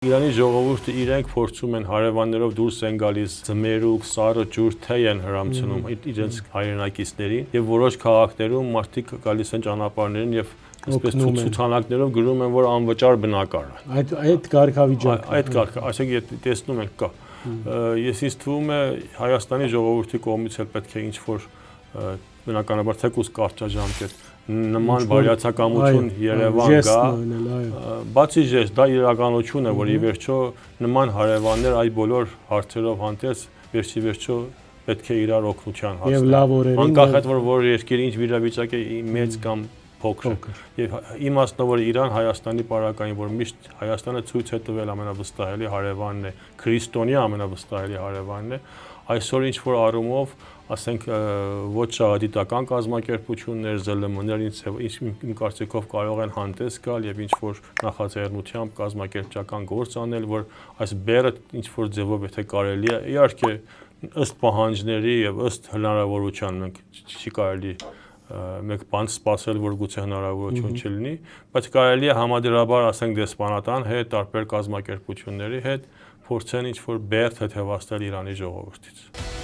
Իրանի ժողովուրդը իրենք փորձում են հարևաններով դուրս են գալիս, ձմերուկ, սառը ջուր, թեյ են հրամցնում իրենց հայրենակիցներին եւ որոշ քաղաքներում մարդիկ գալիս են ճանապարհներին եւ այսպես ցուցանակներով գրում են, որ անվճար բնակար է։ Այդ կարգավիճակը։ Այդ կարգը, այսինքն տեսնում ենք կա։ Ես ինձ թվում է Հայաստանի ժողովրդի կողմից էլ պետք է ինչ-որ բնականաբար թեկուզ կարճաժամկետ նման վարիացակամություն Երևան գա, բացի ժեստ, դա իրականություն է, որ ի վերջո նման հարևաններ այդ բոլոր հարցերով հանդերձ վերջի վերջո պետք է իրար օգնության հասնեն։ Անկախ այդ որ երկիրը ինչ վիճակի է մեծ կամ փոքր։ Եվ իմաստն որ Իրան Հայաստանի պարակային, որ միշտ Հայաստանը ցույց է տվել ամենավստահելի հարևանն է, քրիստոնյա ամենավստահելի հարևանն է, այսօր ինչ որ առումով ասենք ոչ շահադիտական կազմակերպություններ, ԶԼՄ-ներ իմ կարծիքով կարող են հանդես գալ եւ ինչ որ նախաձեռնությամբ կազմակերպչական գործ անել, որ այս բեռը ինչ որ ձևով եթե կարելի է, իհարկե ըստ պահանջների եւ ըստ հնարավորության մենք չի կարելի մեկ բան սպասել, որ գուցե հնարավորություն չլինի, բայց կարելի է համադրաբար ասենք դեսպանատան հետ, տարբեր կազմակերպությունների հետ փորձեն ինչ որ բեռ թեթևացնել Իրանի ժողովրդից։